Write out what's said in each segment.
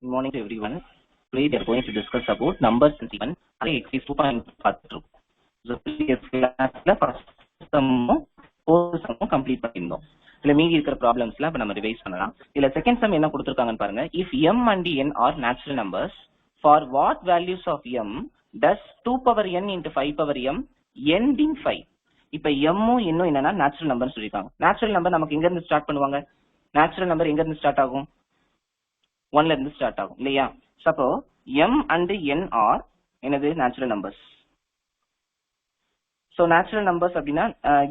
Good morning to everyone. Today we are going to discuss about numbers in C1. Exercise 2.2 பார்த்துட்டு இருக்கோம். So previous classல first sum fourth sum complete பண்ணிருந்தோம். இதுல மீதி இருக்கிற ப்ராப்ளம்ஸ்லாம் இப்ப நம்ம ரிவைஸ் பண்ணலாம். இதுல செகண்ட் சம் என்ன கொடுத்திருக்காங்கன்னு பாருங்க. If m and n are natural numbers, for what values of m does 2 power n into 5 power m end in 5? இப்ப m இன்னும் என்னன்னா நேச்சுரல் நம்பர்னு சொல்லிருக்காங்க. நேச்சுரல் நம்பர் நமக்கு எங்க இருந்து ஸ்டார்ட் பண்ணுவாங்க? நேச்சுரல் நம்பர் எங்க இருந்து ஸ்டார்ட் ஆகும்? 1ல இருந்து ஸ்டார்ட் ஆகும் இல்லையா? சப்போ m and n are என்னது natural numbers. So natural numbers அப்படின்னா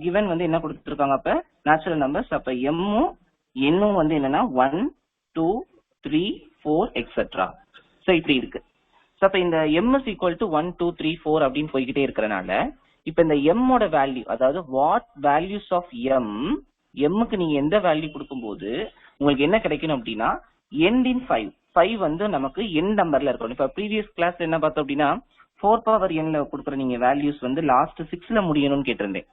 given வந்து என்ன கொடுத்திருக்காங்க? அப்ப நேச்சுரல் நம்பர்ஸ். அப்ப m n வந்து என்னன்னா 1 2 3 4 எக்ஸெட்ரா. சோ இப்படி இருக்கு. சோ அப்ப இந்த m is equal to 1 2 3 4 அப்படின்னு போய்கிட்டே இருக்கறனால இப்ப இந்த m ஓட வேல்யூ, அதாவது வாட் வேல்யூஸ் ஆஃப் m க்கு நீங்க எந்த வேல்யூ கொடுக்கும்போது உங்களுக்கு என்ன கிடைக்கணும் அப்படின்னா end in 5. 5 வந்து நமக்கு n நம்பர்ல இருக்கும். இப்ப ப்ரீவியஸ் கிளாஸ் என்ன பார்த்தோம் அப்படின்னா 4 பவர் n ல கொடுக்குற நீங்க வேல்யூஸ் வந்து லாஸ்ட் 6ல முடியணும்னு கேட்டிருந்தேன்.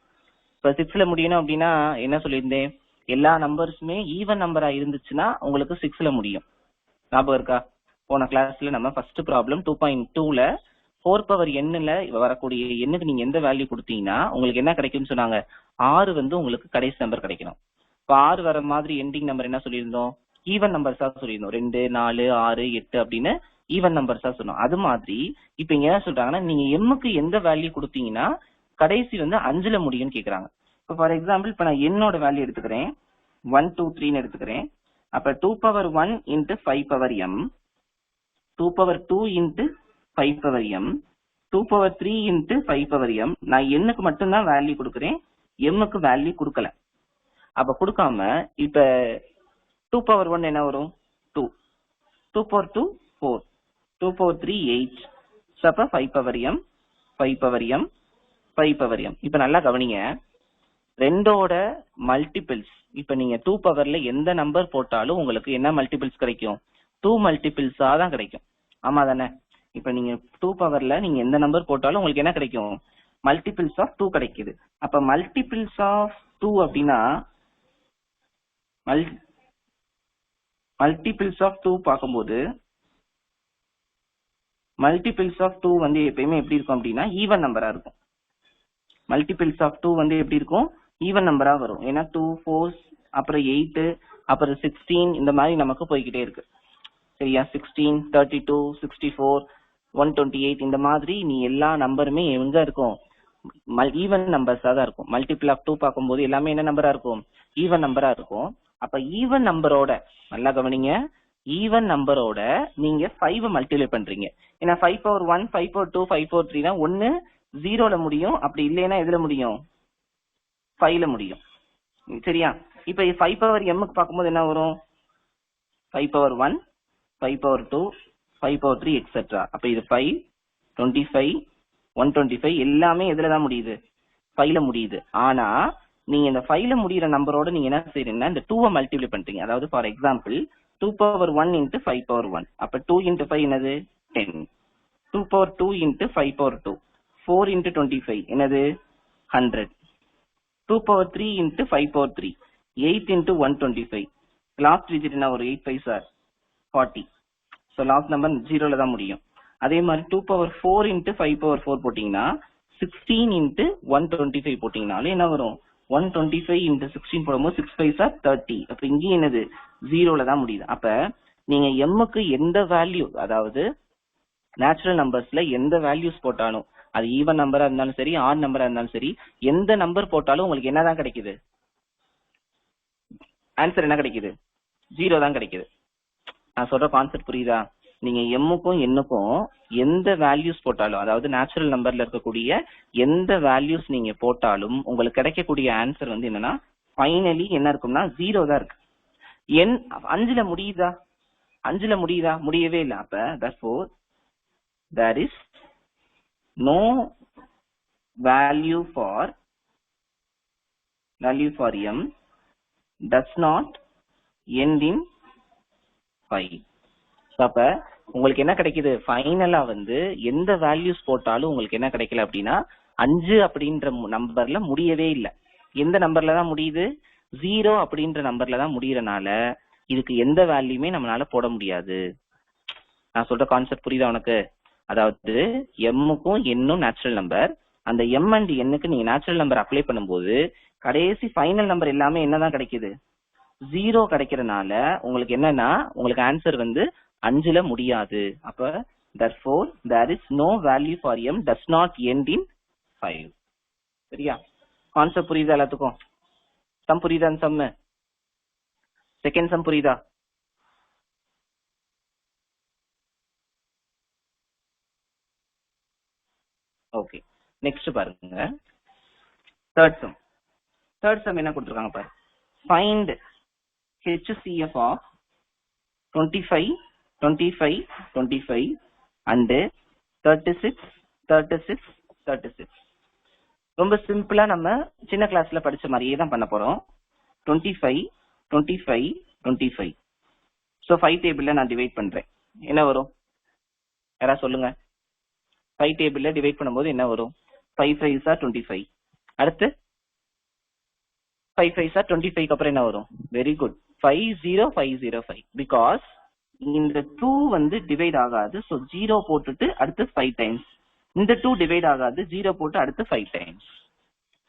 இப்ப 6ல முடியணும் அப்படின்னா என்ன சொல்லியிருந்தேன்? எல்லா நம்பர்ஸுமே ஈவன் நம்பரா இருந்துச்சுன்னா உங்களுக்கு 6ல முடியும். ஞாபகம் இருக்கா? போன கிளாஸ்ல நம்ம ஃபர்ஸ்ட் ப்ராப்ளம் 2.2ல 4 பவர் n-ல வரக்கூடிய எண்ணுக்கு நீங்க எந்த வேல்யூ கொடுத்தீங்கன்னா உங்களுக்கு என்ன கிடைக்கும்னு சொன்னாங்க? 6 வந்து உங்களுக்கு கடைசி நம்பர் கிடைக்கணும். இப்ப 6 வர மாதிரி எண்டிங் நம்பர் என்ன சொல்லியிருந்தோம்? ஈவன் நம்பர்ஸா சொல்லியிருந்தோம். 2 4 6 8 அப்படின்னு ஈவன் நம்பர்ஸா சொன்னோம். அது மாதிரி இப்ப இங்க என்ன சொல்றாங்கன்னா நீங்க m-க்கு எந்த வேல்யூ கொடுத்தீங்கன்னா கடைசி வந்து 5ல முடியும்னு கேக்குறாங்க. இப்ப ஃபார் எக்ஸாம்பிள் இப்ப நான் என்னோட வேல்யூ எடுத்துக்கிறேன், 1 2 3ன்னு எடுத்துக்கிறேன். அப்ப 2 power 1 into 5 power m, 2 power 2 into 5 power m, 2 power 3 into 5 power m. நான் n-க்கு மட்டும்தான் வேல்யூ கொடுக்குறேன், m-க்கு வேல்யூ கொடுக்கல. அப்ப கொடுக்காம இப்ப 2 பவர் 1 என்ன வரும்? 2, 2 பவர் 2 4, 2 பவர் 3 8. அப்ப 5 power m 5 power m 5 power m. இப்ப நல்லா கவனிங்க, ரெண்டோட மல்டிபிள்ஸ். இப்ப நீங்க 2 பவர்ல எந்த நம்பர் போட்டாலும் உங்களுக்கு என்ன மல்டிபிள்ஸ் கிடைக்கும்? 2 மல்டிபிள்ஸா தான் கிடைக்கும். ஆமா தானே? இப்ப நீங்க 2 பவர்ல நீங்க எந்த நம்பர் போட்டாலும் உங்களுக்கு என்ன கிடைக்கும்? மல்டிபிள்ஸ் ஆஃப் 2 கிடைக்குது. அப்ப மல்டிபிள்ஸ் ஆஃப் 2 அப்படின்னா மல்டிபிள்ஸ் ஆஃப் 2 பார்க்கும்போது மல்டிபிள்ஸ் ஆஃப் 2 வந்து எப்பயுமே எப்படி இருக்கும் அப்படின்னா ஈவன் நம்பரா இருக்கும். மல்டிபிள்ஸ் ஆஃப் 2 வந்து எப்படி இருக்கும்? ஈவன் நம்பரா வரும். ஏன்னா 2 4 அப்புறம் 8 அப்புறம் 16 இந்த மாதிரி நமக்கு போய்கிட்டே இருக்கு. சரியா? 16 32 64 128 இந்த மாதிரி நீ எல்லா நம்பருமே எங்க இருக்கும்? ஈவன் நம்பர்ஸா தான் இருக்கும். மல்டிபிள் ஆஃப் 2 பார்க்கும்போது எல்லாமே என்ன நம்பரா இருக்கும்? ஈவன் நம்பரா இருக்கும். அப்ப ஈவன் நம்பரோட நல்லா கவனிங்க, ஈவன் நம்பரோட நீங்க 5 மல்டிப்ளை பண்றீங்க. ஏன்னா 5 பவர் 1 5 பவர் 2 5 பவர் 3 தான் ஒன்னு 0ல முடியும், அப்படி இல்லைன்னா எதுல முடியும்? 5ல முடியும். சரியா? இப்ப 5 பவர் m-க்கு பார்க்கும்போது என்ன வரும்? 5 பவர் 1 5 பவர் 2 5 பவர் 3 எக்ஸெட்ரா. அப்ப இது 5 25 125 எல்லாமே எதுல தான் முடியுது? 5ல முடியுது. ஆனா நீங்க இந்த 5ல முடியிற நம்பரோட நீங்க என்ன செய்றீங்கன்னா இந்த 2-ஐ மல்டிப்ளை பண்றீங்க. அதாவது for example 2 power 1 into 5 power 1. அப்ப 2 இன்ட்டு 5 என்னது? 10. 2 பவர் 2 இன்ட்டு 5 பவர் 2. 4 இன்ட்டு 25 என்னது? 100. 2 power 3 into 5 power 3. 8 into 125. Last digit என்ன ஒரு 8 5 சார் 40. ஸோ லாஸ்ட் நம்பர் 0ல தான் முடியும். அதே மாதிரி 2 பவர் 4 இன்ட்டு 5 பவர் 4 போட்டீங்கன்னா 16 இன்ட்டு 125 போட்டீங்கனாலும் என்ன வரும்? 125 இன்ட்டு 16 போடும்போது 6 5 சார் 30. அப்ப இங்கேயும் என்னது? 0ல தான் முடியுது. அப்ப நீங்க m-க்கு எந்த வேல்யூ, அதாவது நேச்சுரல் நம்பர்ஸ்ல எந்த வேல்யூஸ் போட்டாலும் அது ஈவன் நம்பரா இருந்தாலும் சரி ஆட் நம்பரா இருந்தாலும் சரி எந்த நம்பர் போட்டாலும் உங்களுக்கு என்னதான் கிடைக்குது? ஆன்சர் என்ன கிடைக்குது? 0 தான் கிடைக்குது. நான் சொல்ற கான்செப்ட் புரியுதா? நீங்க m-க்கும் n-க்கும் எந்த வேல்யூஸ் போட்டாலும், அதாவது நேச்சுரல் நம்பர்ல இருக்கக்கூடிய எந்த வேல்யூஸ் நீங்க போட்டாலும் உங்களுக்கு கிடைக்கக்கூடிய ஆன்சர் வந்து என்னன்னா ஃபைனலி என்ன இருக்கும்னா 0 தான் இருக்கு. n 5ல முடியுதா? 5ல முடியுதா? முடியவே இல்லை. அப்ப therefore there is no value for m does not end in 5. அப்ப உங்களுக்கு என்ன கிடைக்குது? ஃபைனலா வந்து எந்த வேல்யூஸ் போட்டாலும் உங்களுக்கு என்ன கிடைக்கல அப்படின்னா 5 அப்படின்ற நம்பர்ல முடியவே இல்லை. எந்த நம்பர்ல தான் முடியுது? 0 அப்படின்ற நம்பர்ல தான் முடியறனால இதுக்கு எந்த வேல்யூமே நம்மளால போட முடியாது. நான் சொல்ற கான்செப்ட் புரியுதா உனக்கு? அதாவது எம்முக்கும் என்னும் நேச்சுரல் நம்பர், அந்த எம் அண்ட் என்னுக்கு நீங்க நேச்சுரல் நம்பர் அப்ளை பண்ணும்போது கடைசி ஃபைனல் நம்பர் எல்லாமே என்னதான் கிடைக்குது? 0 கிடைக்கிறதுனால உங்களுக்கு என்னன்னா உங்களுக்கு ஆன்சர் வந்து 5ல முடியாது. அப்ப therefore there is no value for m does not end in 5. சரியா? கான்செப்ட் புரியுதா எல்லாத்துக்கும்? சம் புரியுதா? சம் செகண்ட் சம் புரியுதா? ஓகே, நெக்ஸ்ட் பாருங்க. தேர்ட் சம் என்ன கொடுத்துருக்காங்க பாரு. Find HCF of 25 25 25 and 36 36 36. ரொம்ப சிம்பிளா நம்ம சின்ன கிளாஸ்ல படிச்ச மாதிரியே தான் பண்ண போறோம். 25 25 25. ஸோ 5 டேபிள்ல நான் டிவைட் பண்றேன். என்ன வரும்? யாராவது சொல்லுங்க. 5 டேபிள்ல டிவைட் பண்ணும்போது என்ன வரும்? 5 5s are 25. அடுத்து 5 5s are 25க்கு அப்புறம் என்ன வரும்? Very good, 50505. பிகாஸ் இந்த 2 வந்து டிவைட் ஆகாது. ஸோ 0 போட்டுட்டு அடுத்து 5 டைம்ஸ். இந்த 2 டிவைட் ஆகாது. 0 போட்டு அடுத்து 5 டைம்ஸ்.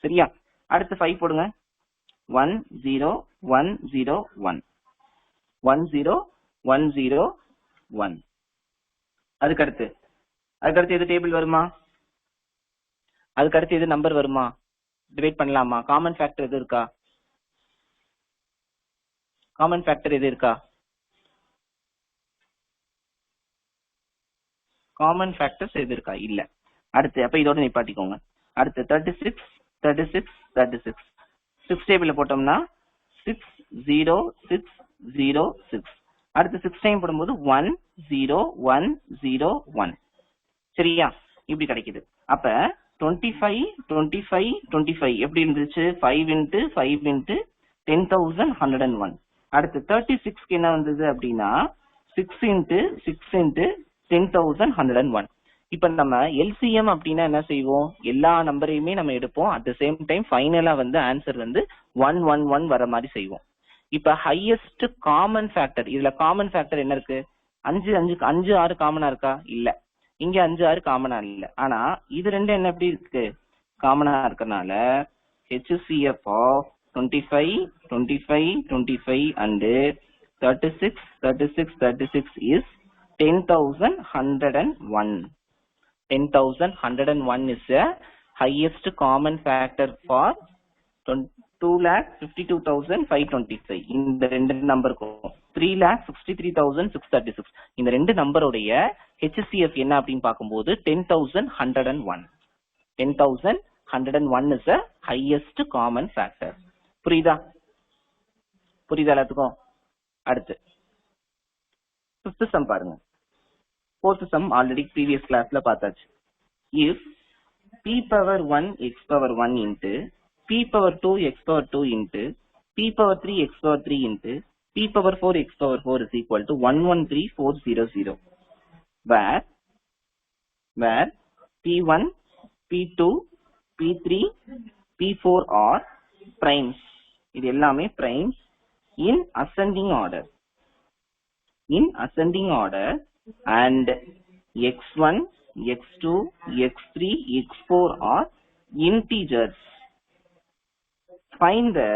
சரியா? அடுத்து 5 போடுங்க. 1 0 1 0 1 1 0 1 0 1. அதுக்கடுத்து எது டேபிள் வருமா? அதுக்கடுத்து எது நம்பர் வருமா? டிவைட் பண்ணலாமா? காமன் ஃபேக்டர் எது இருக்கா? காமன் ஃபேக்டர் எது இருக்கா? காமன் ஃபேக்டர்ஸ் எது இருக்கா? இல்ல. அடுத்து அப்ப இதோட நிப்பாட்டிக்கோங்க. அடுத்து 36 36 36. 6 டேபிள்ல போட்டோம்னா 6 0 6 0 6. அடுத்து 6 டைம் போடும்போது 1 0 1 0 1. சரியா? இப்படி கிடைக்குது. அப்ப 25 25 25 எப்படி இருந்துச்சு? 5 into 5 into 10,101. அடுத்து 36க்கு என்ன வந்தது அப்படின்னா 6 into 6 into 10,101. இப்ப நம்ம LCM அப்படின்னா என்ன செய்வோம்? எல்லா நம்பரையுமே நம்ம எடுப்போம். அட் த சேம் டைம் ஃபைனலா வந்து ஆன்சர் வந்து 111 வர மாதிரி செய்வோம். இப்ப ஹையஸ்ட் காமன் ஃபேக்டர், இதுல காமன் ஃபேக்டர் என்ன இருக்கு? 5 5 5 6 காமனா இருக்கா? இல்ல. இங்க 5 6 காமனா இல்ல. ஆனா இது ரெண்டு என்ன எப்படி இருக்கு? காமனா இருக்கனால HCF of 25 25 25 and 36 36 36 is 10,101. 10,101 is a highest common factor for 2,52,525. இந்த ரெண்டு நம்பருக்கும் 3,63,636. இந்த ரெண்டு நம்பருடைய HCF என்ன அப்படின்னு பார்க்கும்போது 10,101. 10,101 is a highest common factor. புரியுதா எல்லாத்துக்கும்? அடுத்து 5th sum பாருங்க. 4th sum ஆல்ரெடி previous classல பார்த்தாச்சு. If p power 1 x power 1 into p power 2 x power 2 into p power 3 x power 3 into p power 4 x power 4 is equal to 113400, where p1 p2 p3 p4 are primes. இது எல்லாமே primes in ascending order and x1 x2 x3 x4 are integers. Find the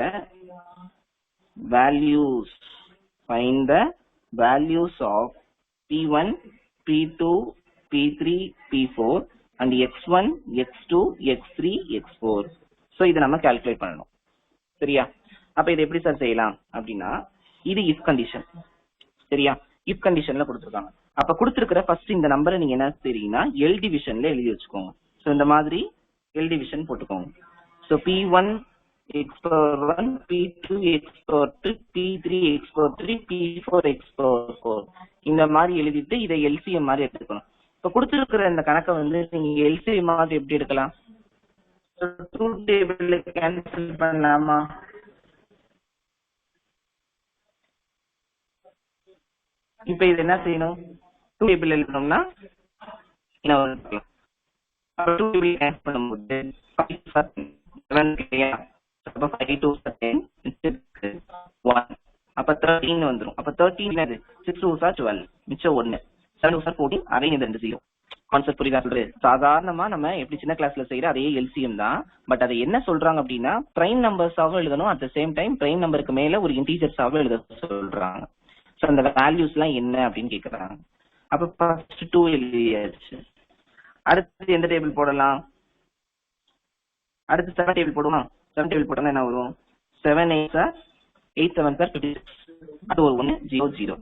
values of p1 p2 p3 p4 and x1 x2 x3 x4. so இத நம்ம calculate பண்ணனும். சரியா? அப்ப இத எப்படி sir செய்யலாம் அப்படினா, இது if கண்டிஷன். சரியா? if கண்டிஷன்ல கொடுத்திருக்காங்க. அப்ப கொடுத்திருக்கிற ஃபர்ஸ்ட் இந்த நம்பரை நீங்க என்ன செய்றீங்கன்னா L டிவிஷன்ல எழுதி வச்சுக்கோங்க. சோ இந்த மாதிரி L டிவிஷன் போட்டுக்கோங்க. So p1 x power 1 p2 x power 2 p3 x power 3 p4 x power 4 இந்த மாதிரி எழுதிட்டு இதை LCM மாதிரி எடுத்துக்கணும். இப்ப கொடுத்திருக்கிற இந்த கணக்கை வந்து நீங்க LCM மாதிரி எப்படி எடுக்கலாம்? ட்ரூத் டேபிள்ல கேன்சல் பண்ணலாமா? இப்ப இது என்ன செய்யணும்? ட்ரூத் டேபிள் எழுதணும்னா என்ன வரும்? 2 டேபிள் கேன்சல் பண்ணும்போது 5 7 இல்லையா? அப்ப 5 2 10 1 அப்ப 13 வந்துரும். அப்ப 13 என்னது? 6 2 12 மிச்சம் 1. 7 சார் 14, அதே இந்த 2 0. கான்செப்ட் புரியுதா சொல்றது? சாதாரணமா நம்ம எப்படி சின்ன கிளாஸ்ல செய்யற அதே எல்சிஎம் தான். பட் அதை என்ன சொல்றாங்க அப்படின்னா பிரைம் நம்பர்ஸாவும் எழுதணும், at the same time prime நம்பருக்கு மேல ஒரு இன்டீஜர்ஸாவும் எழுத சொல்றாங்க. ஸோ அந்த வேல்யூஸ் எல்லாம் என்ன அப்படின்னு கேக்குறாங்க. அப்ப ஃபர்ஸ்ட் 2 எழுதியாச்சு. அடுத்து எந்த டேபிள் போடலாம்? அடுத்து 7 டேபிள் போடுமா? 7 டேபிள் போட்டோம்னா என்ன வரும்? 7 8 சார் 8 7 சார் 56. அது ஒரு 1 0 0.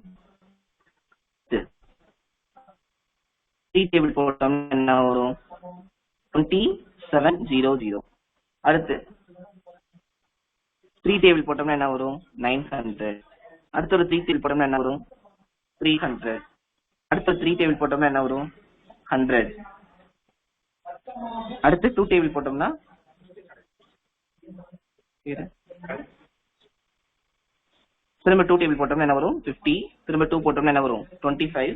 3 டேபிள் போட்டோம்னா என்ன வரும்? 27 0 0. அடுத்து 3 டேபிள் போட்டோம்னா என்ன வரும்? 900. அடுத்து ஒரு 3 டேபிள் போட்டோம்னா என்ன வரும்? 300. அடுத்து 3 டேபிள் போட்டோம்னா என்ன வரும்? 100. அடுத்து 2 டேபிள் போட்டோம்னா திரும்ப 2 டேபிள் போட்டோம்னா என்ன வரும்? 50. திரும்ப 2 போட்டோம்னா என்ன வரும்? 25.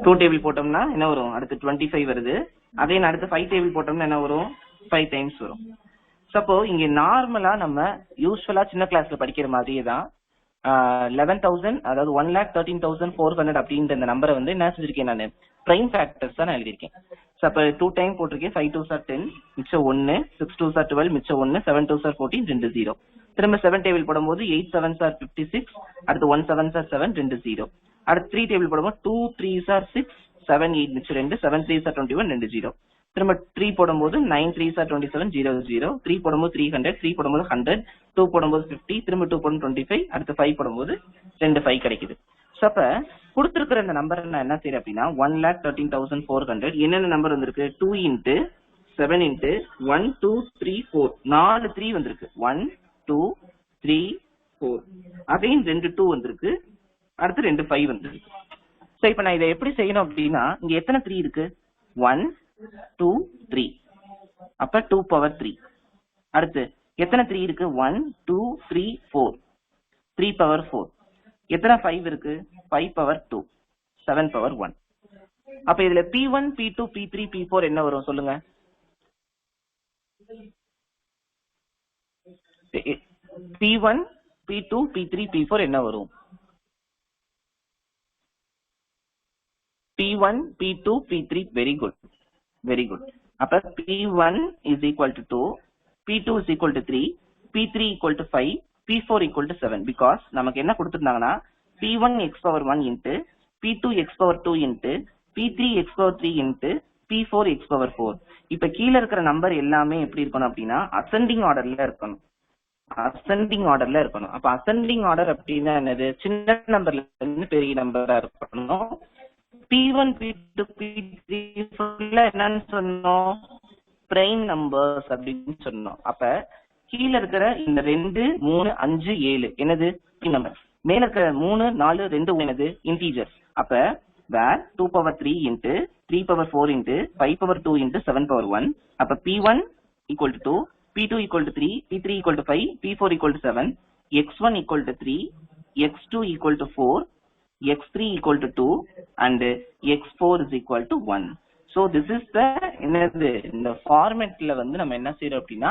டூ டேபிள் போட்டோம்னா என்ன வரும்? அடுத்து 25 வருது. அதே அடுத்து 5 டேபிள் போட்டோம்னா என்ன வரும்? 5 டைம்ஸ் வரும். சப்போ இங்க நார்மலா நம்ம யூஸ்வலா சின்ன கிளாஸ்ல படிக்கிற மாதிரியே தான் 11,000, அதாவது 1,13,400 அப்படின்ற இந்த நம்பரை வந்து என்ன செஞ்சிருக்கேன் நான்? பிரைம் ஃபேக்டர்ஸ் தான் நான் எழுதியிருக்கேன். ஸோ அப்போ 2 டைம் போட்டிருக்கேன். 5 2 சார் 10, மிச்சம் 1. 6 2 சார் 12, மிச்சம் 1. 7 2 சார் 14, 2 0. திரும்ப 7 டேபிள் போடும்போது 8 7 சார் 56, அடுத்து 1 7 சார் 7, 2 0. அடுத்து 3 டேபிள் போடும்போது 2 3 சார் 6, 7 8 மிச்சம் 2, 7 3 சார் 21, 2 0. திரும்ப 3 போடும்போது 9 3 சார் 27, 0 0. 3 போடும்போது 300, 3 போடும்போது 100, 2 போடும்போது 50, திரும்ப 2 போடும் 25, அடுத்து 5 போடும்போது 2 5 கிடைக்குது. ஸோ அப்ப கொடுத்துருக்கிற இந்த நம்பர் நான் என்ன செய்யறேன் அப்படின்னா 1,13,400 என்னென்ன நம்பர் வந்திருக்கு? 2 இன்ட்டு 7 இன்ட்டு 1 2 3 4, 4 3 வந்திருக்கு. 1 2 3 4, அகைன் 2 2 வந்திருக்கு. அடுத்து 2 5 வந்திருக்கு. ஸோ இப்போ நான் இதை எப்படி செய்யணும் அப்படின்னா இங்க எத்தனை 3 இருக்கு? 1 2 3, அப்ப 2 பவர் 3. அடுத்து எத்தனை 3 இருக்கு? 1 2 3 4, 3 பவர் 4. எத்தனை 5 இருக்கு? 5 பவர் 2, 7 பவர் 1. அப்ப இதுல P1 P2 P3 P4 என்ன வரும் சொல்லுங்க? P1 P2 P3 P4 என்ன வரும்? P1 P2 P3, very good very good. அப்ப P1 is equal to 2, P2 is equal to 3, P3 equal to 5, P4 equal to 7. because நமக்கு என்ன கொடுத்திருந்தாங்கன்னா P1 x power 1 into P2 x power 2 into P3 x power 3 into P4 x power 4. இப்ப கீழ இருக்கிற number எல்லாமே எப்படி இருக்கணும் அப்படின்னா ascending ஆர்டர்ல இருக்கணும். அசெண்டிங் ஆர்டர்ல இருக்கணும். அப்ப அசெண்டிங் ஆர்டர் அப்படின்னா என்னது? சின்ன நம்பர்ல இருந்து பெரிய நம்பரா இருக்கணும். P1 P2 P3 ஃபுல்லா என்னன்னு சொன்னோம்? பிரைம் நம்பர்ஸ் அப்படின்னு சொன்னோம். அப்ப கீழ இருக்கிற இந்த 2 3 5 7 என்னது? Prime number. மேல இருக்கிற 3 4 2 என்னது? இன்டீஜர்ஸ். அப்ப வேர் 2 power 3 into 3 power 4 into 5 power 2 into 7 power 1. அப்ப P1 equal to 2, P2 equal to 3, P3 equal to 5, P4 equal to 7, X1 equal to 3, X2 equal to 4, X3 equal to 2, and X4 is equal to 1. So this is the என்னது? இந்த ஃபார்மேட்ல வந்து நம்ம என்ன செய்யறோம் அப்படின்னா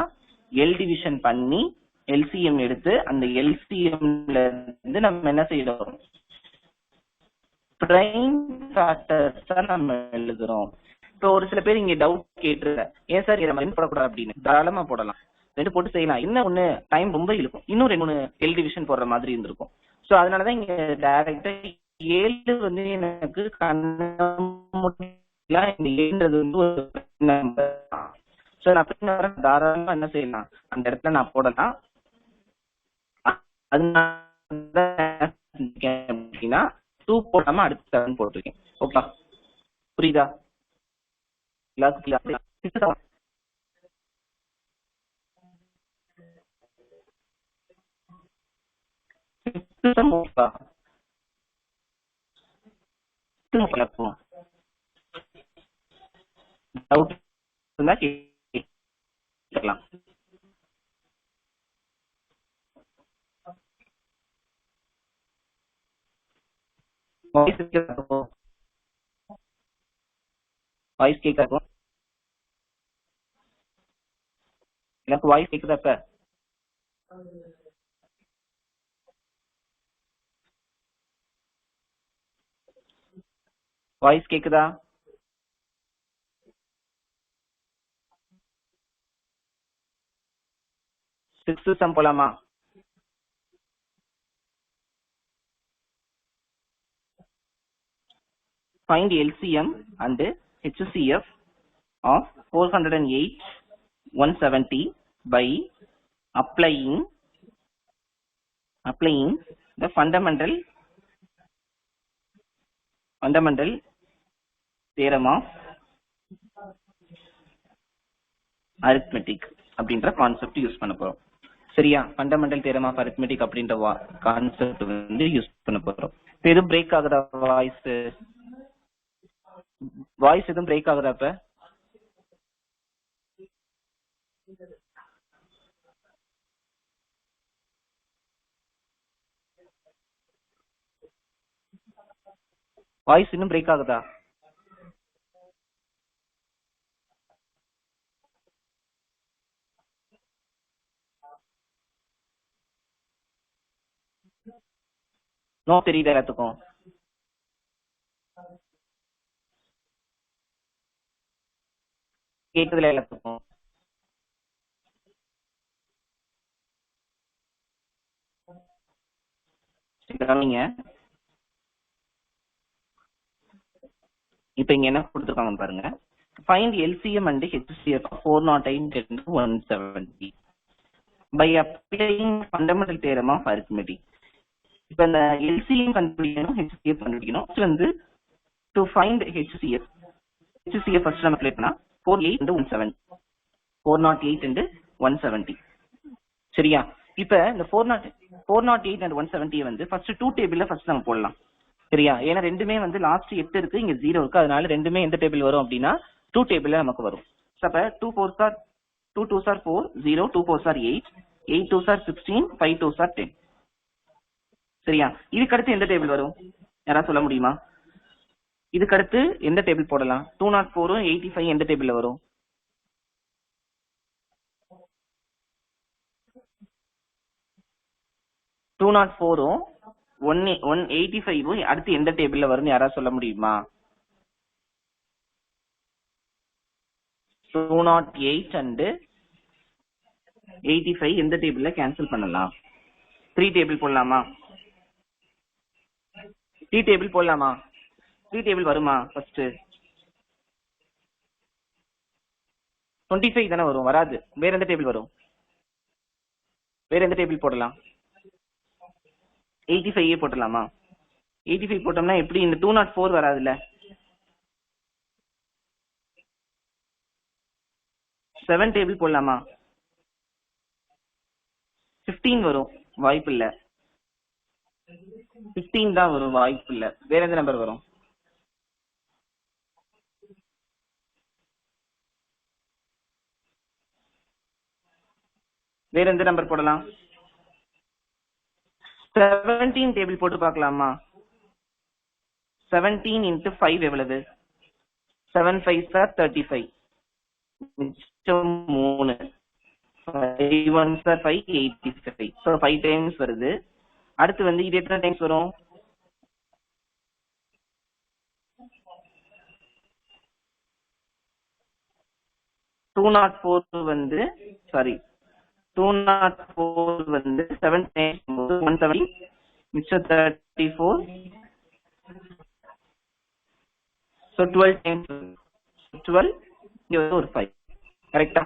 L division பண்ணி LCM எடுத்து அந்த எல்சிஎம்ல இருந்து நம்ம என்ன செய்யறோம்? பிரைம் ஃபேக்டர்ஸ் நம்ம எழுதுறோம். இப்போ ஒரு சில பேர் இங்க டவுட் கேட்டுருக்க, ஏன் சார் இதை மாதிரி போடக்கூடாது அப்படின்னு. தாராளமா போடலாம், 2 போட்டு செய்யலாம். என்ன ஒண்ணு டைம் ரொம்ப இழுக்கும், இன்னும் 2 3 எல் டிவிஷன் போடுற மாதிரி இருந்திருக்கும். சோ அதனாலதான் இங்க டைரக்டா 7 வந்து எனக்கு இந்த 7ன்றது வந்து ஒரு நம்பர். சோ நான் தாராளமா என்ன செய்யலாம், அந்த இடத்துல நான் போடலாம். அப்படின்னா 2 போடாம அடுத்து 7 போட்டிருக்கேன். ஓகே, புரியுதா? டவுட் இருந்தா கேட்கலாம். வாய்ஸ் கேட்காதோ? எனக்கு வாய்ஸ் கேக்குதா இப்ப? வாய்ஸ் கேக்குதா? சிக்ஸ்த் சம் போலாமா? Find LCM and HCF of 408 170 by applying the fundamental theorem of arithmetic அப்படின்ற கான்செப்ட் யூஸ் பண்ண போறோம். சரியா? ஃபண்டமெண்டல் தியரம் ஆஃப் அரித்மெட்டிக் அப்படின்ற கான்செப்ட் வந்து யூஸ் பண்ண போறோம். இப்போ எதுவும் பிரேக் ஆகுதா வாய்ஸ் எதுவும் பிரேக் ஆகுதா? இப்ப வாய்ஸ் இன்னும் பிரேக் ஆகுதா? நோ தெரியுது எல்லாத்துக்கும்? கேக்குதுல எல்லாத்துக்கும்? நீங்க இப்ப இங்க என்ன கொடுத்துருக்காங்கன்னு பாருங்க. Find LCM and HCF of 408 and 170 by applying fundamental theorem of arithmetic. இப்ப இந்த LCM கண்டுபிடிக்கணும், HCF கண்டுபிடிக்கணும். வந்து to find HCF ஃபர்ஸ்ட் நம்ம அப்ளை பண்ணா 408 and 170 408 and 170. சரியா? இப்ப இந்த 408 and 170 வந்து ஃபர்ஸ்ட் 2 டேபிள்ல ஃபர்ஸ்ட் நம்ம போடலாம். சரியா? ஏன்னா ரெண்டுமே வந்து லாஸ்ட் 8 இருக்கு, இங்க 0 இருக்கு. அதனால ரெண்டுமே எந்த டேபிள் வரும் அப்படின்னா 2 டேபிள்ல நமக்கு வரும். அப்ப 2 4s are 2 2s are 4 0 2 4s are 8 8 2s are 16 5 2s are 10. சரியா? இதுக்கு அடுத்து எந்த டேபிள் வரும் யாராவது சொல்ல முடியுமா? இதுக்கு அடுத்து எந்த டேபிள் போடலாம்? 204 85 எந்த டேபிள்ல வரும்? 204 185 அடுத்து எந்த டேபிள்ல வரும்னு யாராவது சொல்ல முடியுமா? 208 and 85 எந்த டேபிள்ல கேன்சல் பண்ணலாம்? 3 டேபிள் போடலாமா? 3 டேபிள் போடலாமா? 3 டேபிள் வருமா? ஃபர்ஸ்ட் 25 தானே வரும், வராது. வேற எந்த டேபிள் வரும்? வேற எந்த டேபிள் போடலாம்? 85 போட்டலாமா? 85 போட்டோம்னா எப்படி இந்த 204 வராதுல்ல? 7 டேபிள் போடலாமா? 15 வரும், வாய்ப்பு இல்ல. 15 தான் வரும், வாய்ப்பு இல்ல. வேற எந்த நம்பர் வரும்? வேற எந்த நம்பர் போடலாம்? 17 டேபிள் போட்டு பார்க்கலாமா? 17 into 5 எவ்வளவு? 7 5s are 35 மிச்சம் 3 5 1s are 5 85. so 5 times வருது. அடுத்து வந்து இது எத்தனை டைம்ஸ் வரும்? 204 வந்து சாரி 204 வந்து 7 times 170 மிச்சம் 34 so 12 times 12 இங்க வந்து ஒரு 5 கரெக்ட்டா?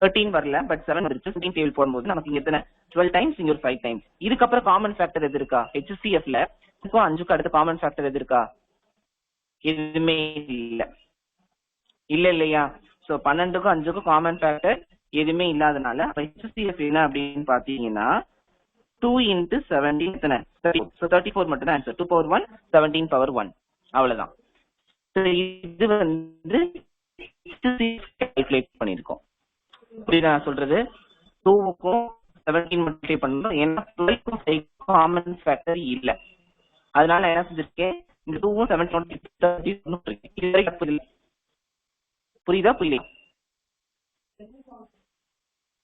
13 வரல பட் 7 வந்துருச்சு. 15 டேபிள் போடும்போது நமக்கு இங்க எத்தனை? 12 டைம்ஸ், இங்க ஒரு 5 டைம்ஸ். இதுக்கு அப்புறம் காமன் ஃபேக்டர் எது இருக்கா? HCF ல 5க்கு அடுத்து காமன் ஃபேக்டர் எது இருக்கா? எதுவுமே இல்ல. இல்ல இல்லையா? சோ 12க்கும் 5க்கும் காமன் ஃபேக்டர் எதுவுமே இல்லாதனால HCF என்ன அப்படின்னு பாத்தீங்கன்னா 2 into 17 எத்தனை? 34 மட்டும் தான் ஆன்சர். 2 power 1 17 power 1 அவ்வளவுதான். இது வந்து கால்குலேட் பண்ணிருக்கோம். புரியுதா நான் சொல்றது? 2க்கும் 17 மல்டிப்ளை பண்ணணும். ஏன்னா 12க்கும் 5க்கும் காமன் ஃபேக்டர் இல்ல. அதனால என்ன செஞ்சிருக்கேன்? இந்த 2வும் 7 புரியுதா? புரியல?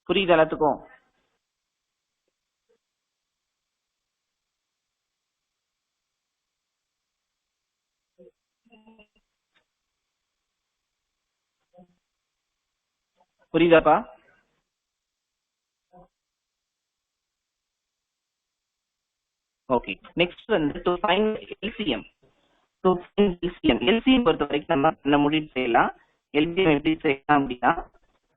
புரியுது எல்லாத்துக்கும்? புரியுதாப்பா? ஓகே, நெக்ஸ்ட் வந்து to find LCM. To find LCM, LCM பொறுத்த வரைக்கும் நம்ம என்ன முடிவு செய்யலாம். எல்சிஎம் எப்படி செய்யலாம் அப்படின்னா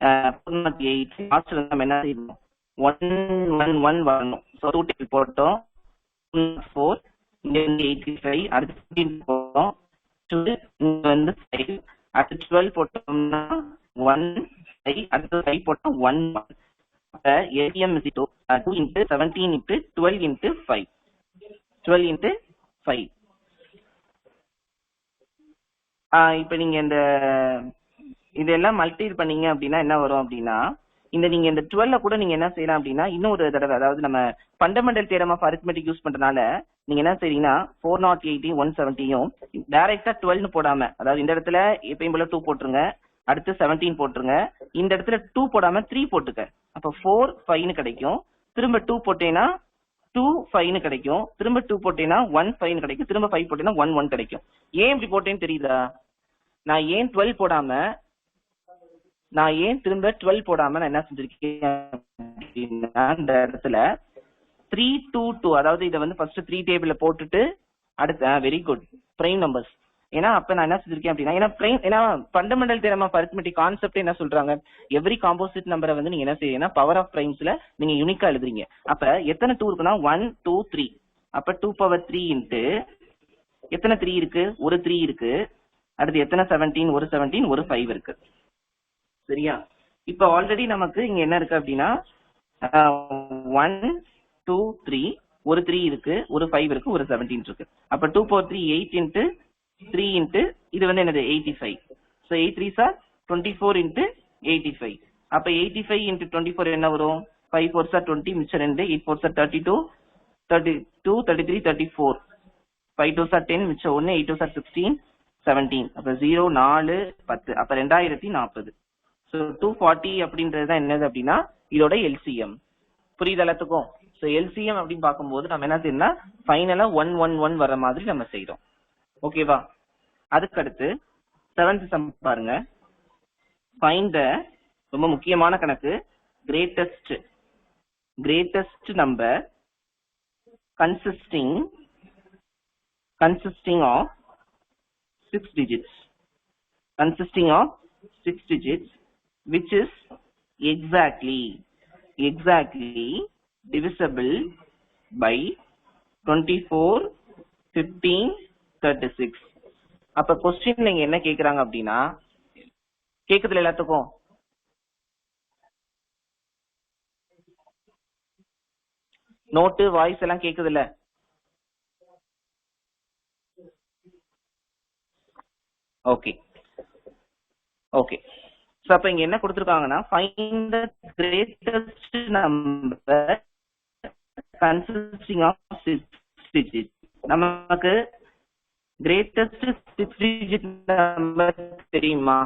408 லாஸ்ட்ல நம்ம என்ன செய்யணும், 111 வரணும். ஸோ 2 டேபிள் போட்டோம், 4 இங்க வந்து 85, அடுத்து 15 போட்டோம், இங்க வந்து 5, அடுத்து 12 போட்டோம்னா 1 5, அடுத்து 5 போட்டோம் 1 1. அப்ப LCM is 2 into 17 into 12 into 5, 12 into 5. இப்போ நீங்க இந்த இதெல்லாம் மல்டிபிள் பண்ணீங்க அப்படின்னா என்ன வரும் அப்படின்னா, இந்த நீங்க இந்த 12 கூட நீங்க என்ன செய்யலாம் அப்படின்னா, இன்னொரு தடவை, அதாவது நம்ம fundamental theorem of arithmetic use பண்றதுனால நீங்க என்ன செய்றீங்கன்னா 408 170யும் டைரக்டா 12 போடாம, அதாவது இந்த இடத்துல எப்பயும் போல 2 போட்டுருங்க, அடுத்து 17 போட்டுருங்க, இந்த இடத்துல 2 போடாம 3 போட்டுக்க. அப்ப 4 5ன்னு கிடைக்கும். திரும்ப 2 போட்டேன்னா 2 5ன்னு கிடைக்கும். திரும்ப 2 போட்டேன்னா 1 5ன்னு கிடைக்கும். திரும்ப 5 போட்டேன்னா 1 1 கிடைக்கும். ஏன் இப்படி போட்டேன்னு தெரியுதா? நான் ஏன் 12 போடாம, நான் ஏன் திரும்ப 12 போடாம நான் என்ன செஞ்சிருக்கேன், இந்த இடத்துல 3 2 2, அதாவது இதை வந்து ஃபர்ஸ்ட் 3 டேபிள்ல போட்டுட்டு அடுத்து வெரி குட் பிரைம் நம்பர்ஸ். ஏன்னா அப்ப நான் என்ன செஞ்சிருக்கேன் அப்படின்னா, ஏன்னா fundamental theorem of arithmetic concept என்ன சொல்றாங்க, எவ்ரி காம்போசிட் நம்பரை வந்து நீங்க என்ன செய்யறீங்கன்னா பவர் ஆஃப் பிரைம்ஸ்ல நீங்க யூனிக்கா எழுதுறீங்க. அப்ப எத்தனை 2 இருக்குன்னா 1 2 3. அப்ப 2 பவர் 3 இன்ட்டு எத்தனை 3 இருக்கு, ஒரு 3 இருக்கு. அடுத்து எத்தனை 17, ஒரு 17, ஒரு 5 இருக்கு. சரியா? இப்ப ஆல்ரெடி நமக்கு இங்க என்ன இருக்கு அப்படின்னா 1 2 3, ஒரு 3 இருக்கு, ஒரு 5 இருக்கு, ஒரு 17 இருக்கு. அப்ப 2 power 3 8 இன்ட்டு 3 இன்ட்டு இது வந்து என்னது 85. So 8 3s are 24 into 85. அப்ப 85 இன்ட்டு 24 என்ன வரும், 5 4s are 20, மிச்சம் 2, 8 4s are 32, 32 33 34, 5 2s are 10, மிச்சம் 1, 8 2s are 16 17. அப்ப 0 4 10, அப்ப 2040. ஸோ 240 அப்படின்றது தான் என்னது அப்படின்னா இதோட எல்சிஎம். புரியுது எல்லாத்துக்கும்? ஸோ எல்சிஎம் அப்படின்னு பார்க்கும்போது நம்ம என்ன செய்யணும்னா ஃபைனலா 111 வர மாதிரி நம்ம செய்யறோம். ஓகேவா? அதுக்கு அடுத்து 7th சம் பாருங்க. ஃபைண்ட் த, ரொம்ப முக்கியமான கணக்கு, greatest number consisting of 6 digits, which is exactly divisible by 24 15 36. அப்ப கொஸ்டின்ல இங்க என்ன கேக்குறாங்க அப்படின்னா, கேக்குதுல எல்லாத்துக்கும்? நோட்டு வாய்ஸ் எல்லாம் கேக்குதுல? Okay okay. சோ அப்ப இங்க என்ன கொடுத்திருக்காங்கன்னா, find the greatest number consisting of 6 digits. நமக்கு கிரேட்டஸ்ட் 6 digit நம்பர் தெரியுமா?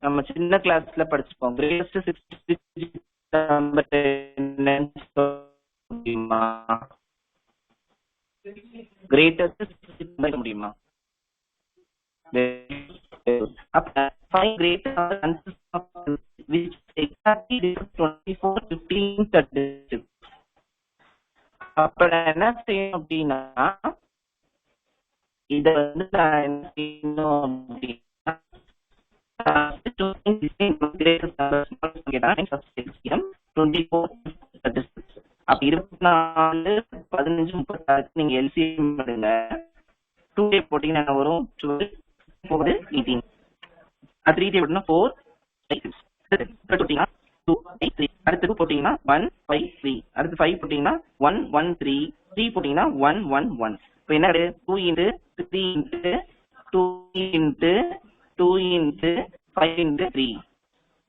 நம்ம சின்ன கிளாஸ்ல படிச்சுப்போம். கிரேட்டஸ்ட் 6 digit நம்பர் என்னன்னு தெரியுமா? கிரேட்டஸ்ட் முடியுமா? அப்ப 5 greater consists of which exactly 24 15 36. அப்ப என்ன செய்யணும் அப்படின்னா, இத வந்து நான் என்ன செய்யணும் அப்படின்னா 24 அப்ப 24 15 36 நீங்க எல்சிஎம் எடுங்க. 2 போட்டீங்கன்னா என்ன வரும், 12 4 18. 3 போட்டீங்கன்னா 4 6. போட்டீங்கன்னா 2 8 3. அடுத்து 2 போட்டீங்கன்னா 1 5 3. அடுத்து 5 போட்டீங்கன்னா 1 1 3. 3 போட்டீங்கன்னா 1 1 1. இப்போ என்ன 2 into 3 into 2 into 2 into 5 into 3.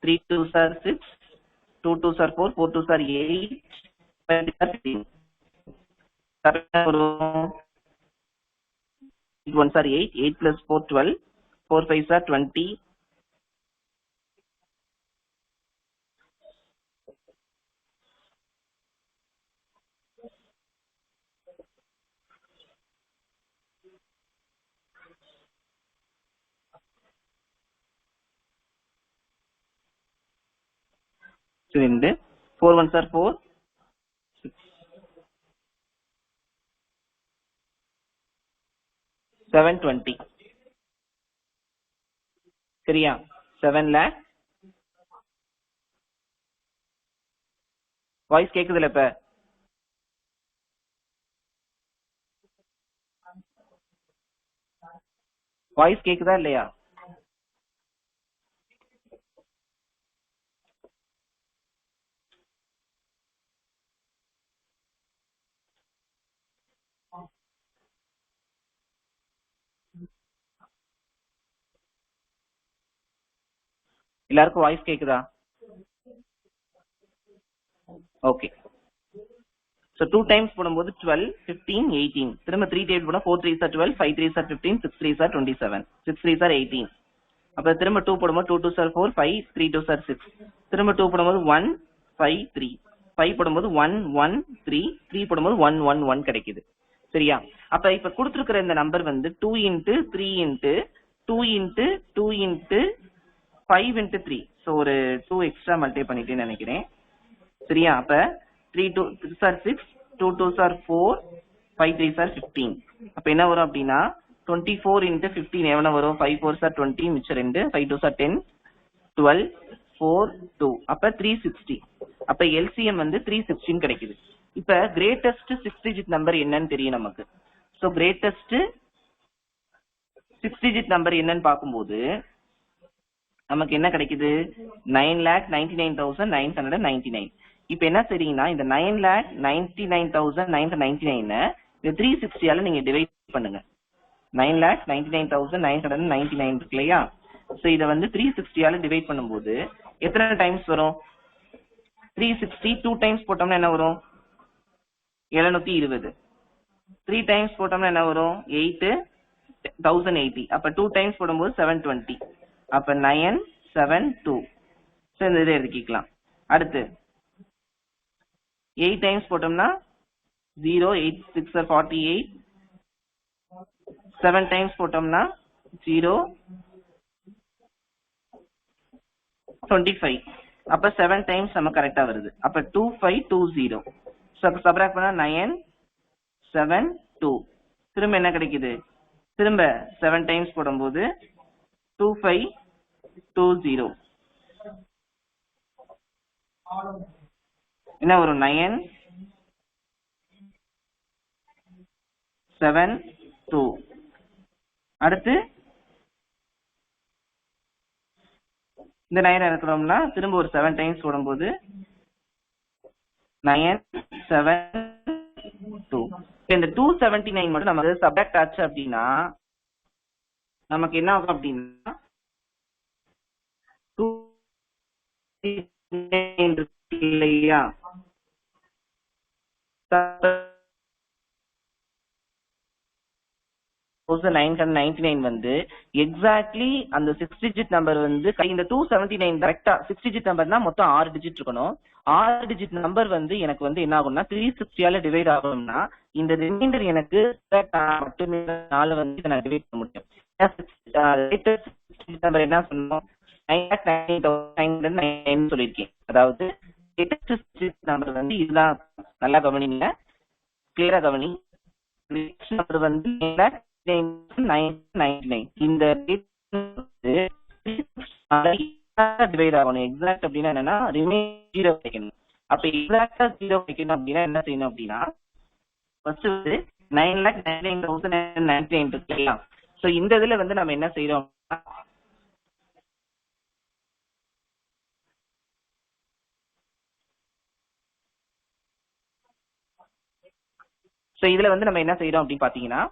3 2s are 6, 2 2s are 4, 4 2s are 8, 5 are 15. 8 1s are 8, 8 plus 4 12, 4 5s are 20. 2 4 1s are 4 720 சரியா 7 lakh வாய்ஸ் கேக்குதுல இப்ப வாய்ஸ் கேக்குதா இல்லையா எல்லாருக்கும் வாய்ஸ் கேக்குதா ஓகே So 2 times போடும்போது 12, 15, 18. திரும்ப 3 டேபிள் போனா 4 3s are 12, 5 3s are 15, 6 3s are 27, 6 3s are 18. அப்ப திரும்ப 2 போடும்போது 2 2s are 4, 5 3 2s are 6. திரும்ப 2 போடும்போது 1 5 3. 5 போடும்போது 1 1 3, 3 போடும்போது 1 1 1 கிடைக்குது. சரியா? அப்ப இப்ப கொடுத்திருக்கிற இந்த நம்பர் வந்து 2 into 3 into 2 into 2 into 5 into 3. So ஒரு 2 எக்ஸ்ட்ரா மல்டிப்ளை பண்ணிட்டேன்னு நினைக்கிறேன். சரியா? அப்ப 3 2s are 6, 2 2s are 4, 5 3s are 15. அப்ப என்ன வரும் அப்படின்னா 24 into 15 எவ்வளவு வரும் 5 4s are 20 மிச்சம் 2 5 2s are 10 12 4 2 அப்ப 360. அப்ப LCM வந்து 316 கிடைக்குது. இப்ப கிரேட்டஸ்ட் 6 டிஜிட் நம்பர் என்னன்னு தெரியும் நமக்கு. சோ கிரேட்டஸ்ட் 6 டிஜிட் நம்பர் என்னன்னு பாக்கும்போது நமக்கு என்ன கிடைக்குது 9,99,999. இப்ப என்ன சரிங்கன்னா இந்த 9,99,999 இந்த 360 நீங்க டிவைட் பண்ணுங்க. 9,99,999 இருக்கு இல்லையா? சோ இத வந்து 360 டிவைட் பண்ணும்போது எத்தனை டைம்ஸ் வரும் 360 2 டைம்ஸ் போட்டோம்னா என்ன வரும் 720. 3 டைம்ஸ் போட்டோம்னா என்ன வரும் 8 1080. அப்ப 2 டைம்ஸ் போடும்போது 720. அப்ப 972. சோ இந்த இதை எழுதிக்கலாம். அடுத்து 8 டைம்ஸ் போட்டோம்னா 0 8 6 are 48. 7 டைம்ஸ் போட்டோம்னா 0 25. அப்ப 7 டைம்ஸ் நம்ம கரெக்டா வருது. அப்ப 2520. சப்ட்ராக்ட் பண்ணா 972. திரும்ப என்ன கிடைக்குது திரும்ப 7 டைம்ஸ் போடும்போது 2520 என்ன வரும் 972. அடுத்து இந்த 9 இருக்கிறோம்னா திரும்ப ஒரு 7 டைம்ஸ் போடும்போது 972. இந்த 279 மட்டும் நமக்கு சப்ட்ராக்ட் ஆச்சு அப்படின்னா நமக்கு என்ன ஆகும் அப்படின்னா 2 இல்லையா 999 வந்து எக்ஸாக்ட்லி அந்த 6 டிஜிட் நம்பர் வந்து இந்த 279 கரெக்டா 6 டிஜிட் நம்பர்னா மொத்தம் 6 டிஜிட் இருக்கணும். 6 டிஜிட் நம்பர் வந்து எனக்கு வந்து என்ன ஆகும்னா 360 டிவைட் ஆகணும்னா இந்த ரிமைண்டர் எனக்கு மட்டுமே 4 வந்து இதை நான் டிவைட் பண்ண முடியும். நம்பர் என்ன சொன்னோம் 9,99,999 சொல்லியிருக்கேன். அதாவது நம்பர் வந்து இதுதான். நல்லா கவனிங்க, கிளியரா கவனி. நம்பர் வந்து 9,99 இந்த டிவைட் ஆகணும். எக்ஸாக்ட் அப்படின்னா என்னன்னா ரிமைண்டர் 0 வைக்கணும். அப்ப எக்ஸாக்டா 0 வைக்கணும் அப்படின்னா என்ன செய்யணும் அப்படின்னா ஃபர்ஸ்ட் வந்து 9,99,999 இருக்கு இல்லையா? சோ இந்த இதுல வந்து நம்ம என்ன செய்யறோம் அப்படின்னு பாத்தீங்கன்னா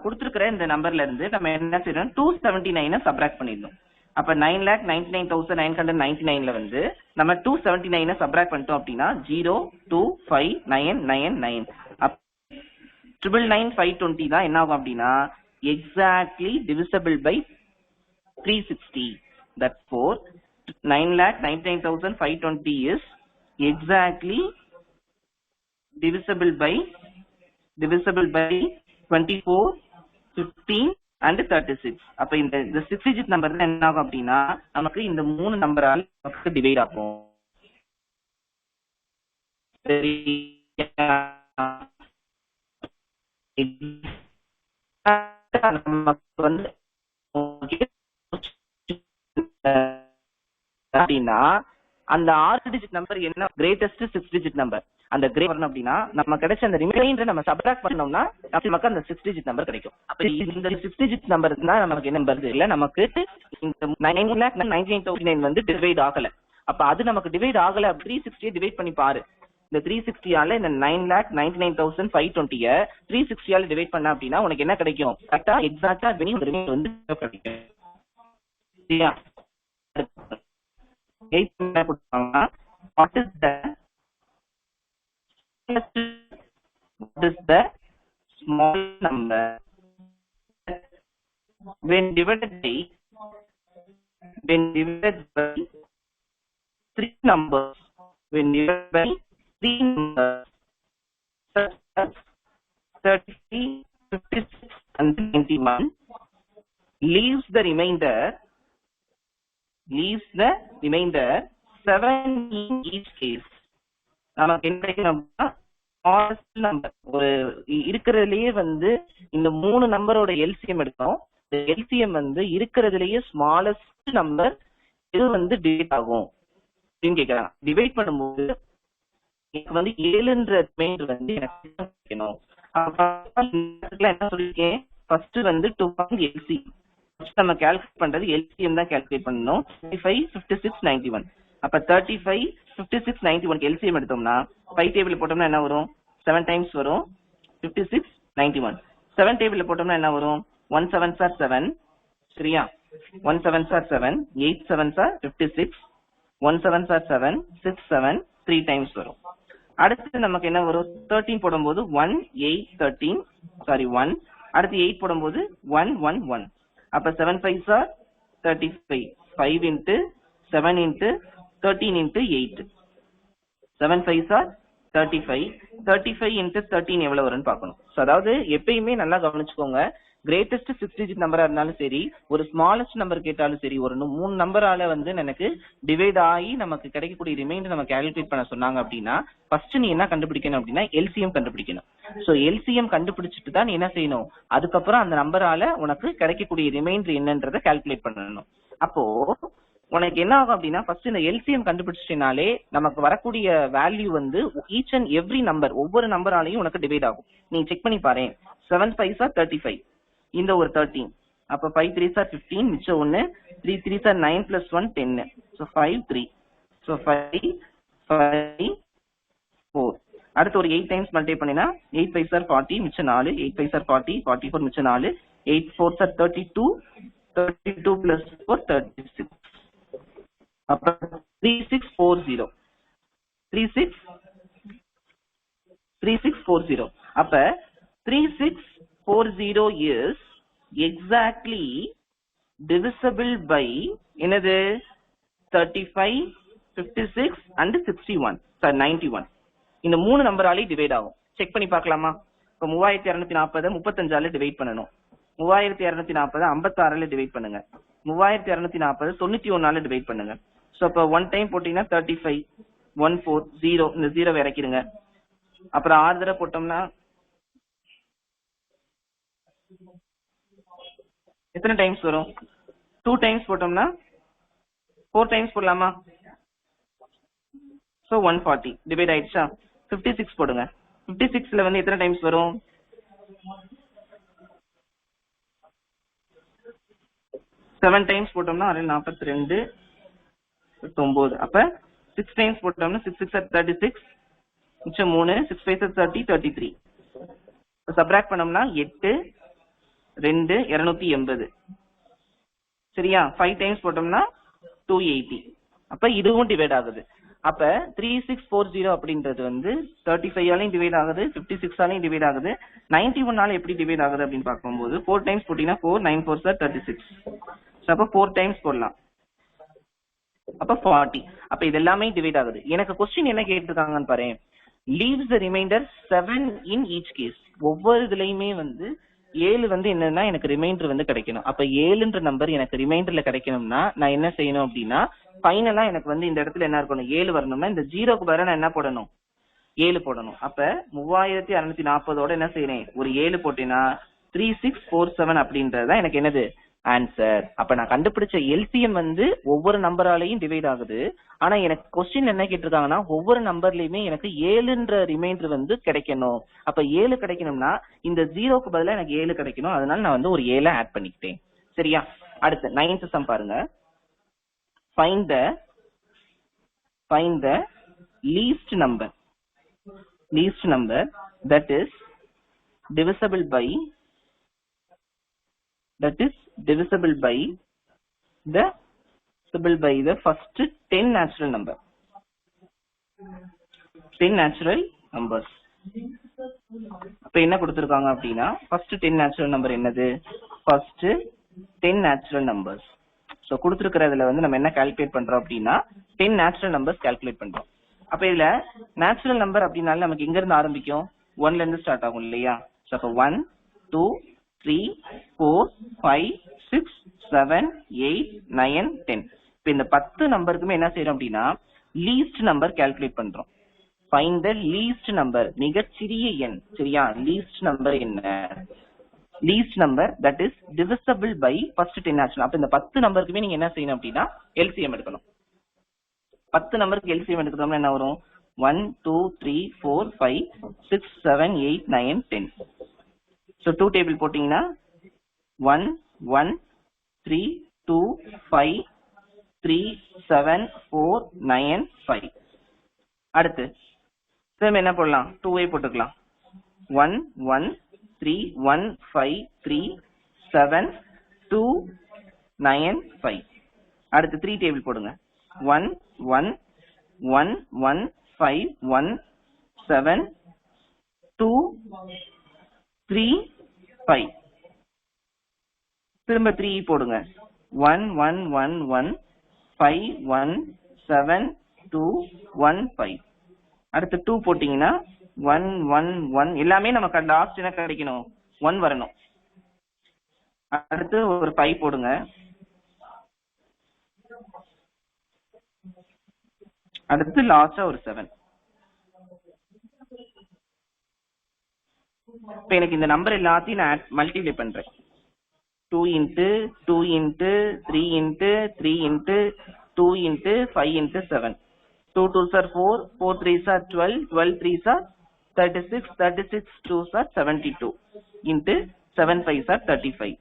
கொடுத்திருக்கிற இந்த நம்பர்ல இருந்து நம்ம என்ன செய்யறோம் 279 சப்ட்ராக்ட் பண்ணிடணும். அப்ப 9,99,999ல வந்து நம்ம 279 சப்ட்ராக்ட் பண்ணிட்டோம் அப்படின்னா 0,25999. 999,520 தான் என்ன ஆகும் அப்படின்னா exactly divisible by 360. Therefore 9,99,520 is exactly divisible by 24, 15 and 36. அப்ப இந்த 6 digit நம்பர் என்ன ஆகும் அப்படின்னா நமக்கு இந்த 3 நம்பரால் நமக்கு டிவைட் ஆகும். நமக்கு வந்து அப்படின்னா அந்த 6 டிஜிட் நம்பர் என்ன கிரேட்டஸ்ட் 6 டிஜிட் நம்பர் அந்த கிரே வரணும் அப்படின்னா நம்ம கிடைச்ச அந்த ரிமைண்டர் நம்ம சப்ட்ராக்ட் பண்ணோம்னா நமக்கு அந்த 6 டிஜிட் நம்பர் கிடைக்கும். அப்ப இந்த 6 டிஜிட் நம்பர் தான் நமக்கு என்ன நம்பர் இல்ல நமக்கு இந்த 9,99,000 வந்து டிவைட் ஆகல. அப்ப அது நமக்கு டிவைட் ஆகல 360 டிவைட் பண்ணி பாரு. இந்த 360 இந்த 9,99,520 360 டிவைட் பண்ண அப்படின்னா உனக்கு என்ன கிடைக்கும்? கரெக்டா எக்ஸாக்ட்டா ரிமைண்டர் வந்து கிடைக்கும். சரியா? What is the small number when divided by 3 numbers, when divided by 3 numbers such as 30, 56 and 91 leaves the remainder 7 in each case. நமக்கு என்ன கிடைக்கணும்னா ஸ்மாலஸ்ட் நம்பர் ஒரு இருக்கிறதுலயே வந்து இந்த 3 நம்பரோட எல்சிஎம் எடுக்கணும். எல்சிஎம் வந்து இருக்கிறதுலயே ஸ்மாலஸ்ட் நம்பர் இது வந்து டிவைட் ஆகும் அப்படின்னு கேக்குறாங்க. டிவைட் பண்ணும்போது எனக்கு வந்து 7ன்ற ரிமைண்டர் வந்து எனக்கு கிடைக்கணும். என்ன சொல்லிருக்கேன்? ஃபர்ஸ்ட் வந்து 2 எல்சி நம்ம கால்குலேட் பண்றது எல்சிஎம் தான் கால்குலேட் பண்ணணும். 35, 56, 91. அப்ப 35, 56, 91 எல்சிஎம் எடுத்தோம்னா 5 டேபிள் போட்டோம்னா என்ன வரும்? 7 டைம்ஸ் வரும். 56, 91. 7 டேபிள் போட்டோம்னா என்ன வரும்? 1 7s are 7. சரியா? 1 7s are 7. 8 7s are 56. 1 7s are 7. 6 7 3 times வரும். அடுத்து நமக்கு என்ன வரும்? 13 போடும்போது 1 8 13 சாரி 1. அடுத்து 8 போடும்போது 1 1 1. அப்ப 7 5s are 35. 5 into 7 into 13 into 8. 7 5s are 35. 35 into 13 எவ்வளவு வரும்னு பார்க்கணும். அதாவது எப்பயுமே நல்லா கவனிச்சுக்கோங்க. கிரேட்டஸ்ட் 6 டிஜிட் நம்பரா இருந்தாலும் சரி, ஒரு ஸ்மாலஸ்ட் நம்பர் கேட்டாலும் சரி, ஒரு 3 நம்பரால வந்து எனக்கு டிவைட் ஆகி நமக்கு கிடைக்கக்கூடிய ரிமைண்டர் நம்ம கால்குலேட் பண்ண சொன்னாங்க அப்படின்னா ஃபர்ஸ்ட் நீ என்ன கண்டுபிடிக்கணும் அப்படின்னா எல்சிஎம் கண்டுபிடிக்கணும். சோ எல்சிஎம் கண்டுபிடிச்சிட்டு தான் நீ என்ன செய்யணும்? அதுக்கப்புறம் அந்த நம்பரால உனக்கு கிடைக்கக்கூடிய ரிமைண்டர் என்னன்றதை கால்குலேட் பண்ணணும். அப்போ உனக்கு என்ன ஆகும் அப்படின்னா ஃபர்ஸ்ட் இந்த எல்சிஎம் கண்டுபிடிச்சிட்டனாலே நமக்கு வரக்கூடிய வேல்யூ வந்து ஈச் அண்ட் எவ்ரி நம்பர் ஒவ்வொரு நம்பராலையும் உனக்கு டிவைட் ஆகும். நீ செக் பண்ணி பாரு. 7 5s are 35. இந்த ஒரு 13. அப்ப 5 3s are 15. மிச்சம் 1. 3 3s are 9 plus 1 10. So 5 3. So 5 5 4. அடுத்து ஒரு 8 டைம்ஸ் மல்டிப்ளை பண்ணினா 8 5s are 40. மிச்சம் 4. 8 5s are 40. 44 மிச்சம் 4. 8 4s are 32. 32 plus 4 36. அப்ப 3640. 3640. அப்ப 3640 is exactly divisible by என்னது? 35, 56 and 61. sorry 91. இந்த 3 நம்பராலே டிவைட் ஆகும். செக் பண்ணி பார்க்கலாமா? இப்ப 3240 35ஆல டிவைட் பண்ணணும். 3240 56ஆல டிவைட் பண்ணுங்க. 3240 91ஆல டிவைட் பண்ணுங்க. சோ அப்ப 1 டைம் போட்டீங்கன்னா 35 14 0 இந்த 0 இறக்கிடுங்க. அப்புறம் 6 தடவை போட்டோம்னா எத்தனை டைம்ஸ் வரும்? 2 டைம்ஸ் போட்டோம்னா 4 டைம்ஸ் போடலாமா? சோ 140 டிவைட் ஆயிடுச்சா? 56 போடுங்க. 56ல வந்து எத்தனை டைம்ஸ் வரும்? 7 டைம்ஸ் போட்டோம்னா 42 9. அப்ப 6 டைம்ஸ் போட்டோம்னா 6 6 are 36. மிச்சம் 3. 6 5 are 30 33. சப்ட்ராக்ட் பண்ணோம்னா 8 2 280. சரியா? 5 டைம்ஸ் போட்டோம்னா 280. அப்ப இதுவும் டிவைட் ஆகுது. அப்ப 3640 அப்படின்றது வந்து 35 ஆலையும் டிவைட் ஆகுது, 56 ஆலையும் டிவைட் ஆகுது, 91 ஆல எப்படி டிவைட் ஆகுது அப்படின்னு பார்க்கும்போது 4 டைம்ஸ் போட்டீங்கன்னா 4 9 4s are 36. அப்ப 4 டைம்ஸ் போடலாம். அப்ப 40. அப்ப இது எல்லாமே டிவைட் ஆகுது. எனக்கு क्वेश्चन என்ன கேட்டிருக்காங்கன்னு பாரு. leaves the remainder 7 in each case. ஒவ்வொரு இதுலயுமே வந்து 7 வந்து என்னன்னா எனக்கு ரிமைண்டர் வந்து கிடைக்கணும். அப்ப 7ன்ற நம்பர் எனக்கு ரிமைண்டர்ல கிடைக்கணும்னா நான் என்ன செய்யணும் அப்படின்னா ஃபைனலா எனக்கு வந்து இந்த இடத்துல என்ன இருக்கணும்? 7 வரணும்னா இந்த 0க்கு பதிலா நான் என்ன போடணும்? 7 போடணும். அப்ப 3640 என்ன செய்யறேன், ஒரு 7 போட்டேன்னா 3647 அப்படின்றதுதான் எனக்கு என்னது ஆன்சர். அப்ப நான் கண்டுபிடிச்ச எல்சிஎம் வந்து ஒவ்வொரு நம்பராலையும் டிவைட் ஆகுது. ஆனா எனக்கு கொஸ்டின் என்ன கேட்டிருக்காங்கன்னா ஒவ்வொரு நம்பர்லயுமே எனக்கு 7ன்ற ரிமைண்டர் வந்து கிடைக்கணும். அப்ப 7 கிடைக்கணும்னா இந்த 0க்கு பதிலா எனக்கு 7 கிடைக்கணும். அதனால நான் வந்து ஒரு 7 ஆட் பண்ணிக்கிட்டேன். சரியா? அடுத்து 9th சம் பாருங்க. Find the least number that is divisible by the first 10 natural numbers. அப்ப என்ன கொடுத்திருக்காங்க அப்படின்னா first 10 natural number என்னது, first 10 natural numbers. சோ கொடுத்திருக்கிறதுல வந்து நம்ம என்ன கால்குலேட் பண்றோம் அப்படின்னா 10 natural numbers கால்குலேட் பண்றோம். அப்ப இதுல நேச்சுரல் நம்பர் அப்படின்னால நமக்கு எங்க இருந்து ஆரம்பிக்கும், 1ல இருந்து ஸ்டார்ட் ஆகும் இல்லையா? சோ அப்ப 1 2 3 4 5 6 7 8 9 10. இப்ப இந்த 10 நம்பருக்குமே என்ன செய்யறோம் அப்படின்னா லீஸ்ட் நம்பர் கால்குலேட் பண்றோம். ஃபைண்ட் த லீஸ்ட் நம்பர், மிகச்சிறிய எண். சரியா? லீஸ்ட் நம்பர் என்ன, least number that is divisible by first 10 natural. அப்ப இந்த 10 நம்பருக்குமே நீங்க என்ன செய்யணும் அப்படின்னா எல்சிஎம் எடுக்கணும். 10 நம்பருக்கு எல்சிஎம் எடுக்கிறோம்னா என்ன வரும், 1 2 3 4 5 6 7 8 9 10. சோ 2 டேபிள் போட்டீங்கன்னா 1 1 3 2 5 3 7 4 9 5. அடுத்து சேம் என்ன போடலாம், 2 போட்டுக்கலாம். 1 1 3 1 5 3 7 2 9 5. அடுத்து 3 டேபிள் போடுங்க. 1 1 1 1 5 1 7 2 3 5. திரும்ப 3 போடுங்க. 1 1 1 1 5 1 7 2 1 5. அடுத்து 2 போட்டீங்கன்னா 1 1 1 எல்லாமே நமக்கு லாஸ்ட் என்ன கிடைக்கணும், 1 வரணும். அடுத்து ஒரு 5 போடுங்க. அடுத்து லாஸ்டா ஒரு 7. இப்ப எனக்கு இந்த நம்பர் எல்லாத்தையும் நான் மல்டிப்ளை பண்றேன். 2 into 2 into 3 into 3 into 2 into 5 into 7. 2 2s are 4, 4 3s are 12, 12 3s are 36, 36 2s are 72 into 7 5s are 35.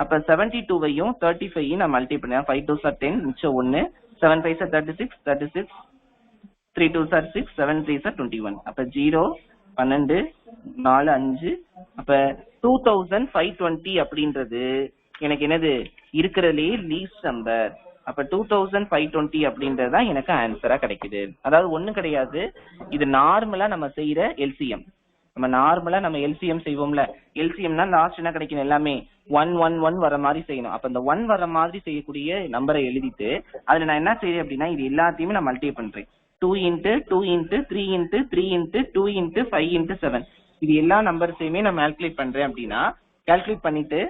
அப்ப 72வையும் 35 நான் மல்டிப்ளை பண்ணேன். 5 2s are 10, மிச்சம் 1. 7 5s are 36, 36 3 2s are 6, 7 3s are 21. அப்ப 0 12 4 5. அப்ப 2520 அப்படின்றது எனக்கு என்னது இருக்கிறதுலயே லீஸ்ட் நம்பர். அப்ப 2520 அப்படின்றதுதான் எனக்கு ஆன்சரா கிடைக்குது. அதாவது ஒண்ணும் கிடையாது, இது நார்மலா நம்ம செய்யற எல்சிஎம். நம்ம நார்மலா நம்ம எல்சிஎம் செய்வோம்ல, எல்சிஎம்னா லாஸ்ட் என்ன கிடைக்கணும், எல்லாமே 1 1 1 வர மாதிரி செய்யணும். அப்ப இந்த 1 வர மாதிரி செய்யக்கூடிய நம்பரை எழுதிட்டு அதுல நான் என்ன செய்யறேன் அப்படின்னா இது எல்லாத்தையுமே நான் மல்டிப்ளை பண்றேன். 2 into 2 into 3 into 3 into 2 into 5 into 7. இது எல்லா நம்பர்ஸையுமே நான் கால்குலேட் பண்றேன் அப்படின்னா கால்குலேட் பண்ணிட்டு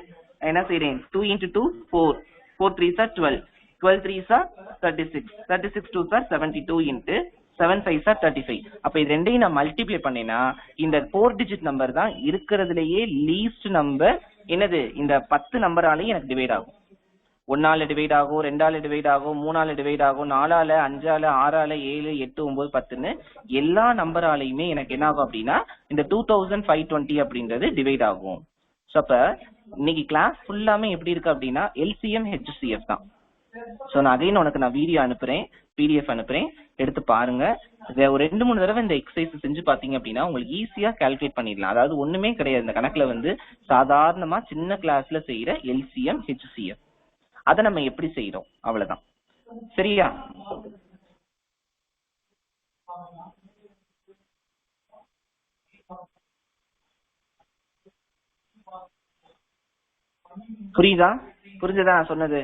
என்ன செய்யறேன், 2 into 2 4, 4 3s are 12, 12 3s are 36, 36 2s are 72 into 7 5s are 35. அப்ப இது ரெண்டையும் நான் மல்டிப்ளை பண்ணேன்னா இந்த 4 digit நம்பர் தான் இருக்கிறதுலயே லீஸ்ட் நம்பர். என்னது, இந்த 10 நம்பராலையும் எனக்கு டிவைட் ஆகும். 1ஆல டிவைட் ஆகும், 2ஆல டிவைட் ஆகும், 3ஆல டிவைட் ஆகும், 4ஆல 5ஆல 6ஆல 7 8 9 10ன்னு எல்லா நம்பராலையுமே எனக்கு என்ன ஆகும் அப்படின்னா இந்த 2520 அப்படின்றது டிவைட் ஆகும். சோ அப்ப இன்னைக்கு கிளாஸ் ஃபுல்லாமே எப்படி இருக்கு அப்படின்னா எல்சிஎம் ஹெச்சிஎஃப் தான். சோ நான் அகைன் உனக்கு நான் வீடியோ அனுப்புறேன், பிடிஎஃப் அனுப்புறேன், எடுத்து பாருங்க. ஒரு 2-3 தடவை இந்த எக்ஸசைஸ் செஞ்சு பாத்தீங்க அப்படின்னா உங்களுக்கு ஈஸியா கால்குலேட் பண்ணிடலாம். அதாவது ஒண்ணுமே கிடையாது, இந்த கணக்குல வந்து சாதாரணமா சின்ன கிளாஸ்ல செய்யற எல்சிஎம் ஹெச்சிஎஃப் அதை நம்ம எப்படி செய்யறோம் அவ்வளவுதான். சரியா? புரியுதா? புரிஞ்சதா நான் சொன்னது?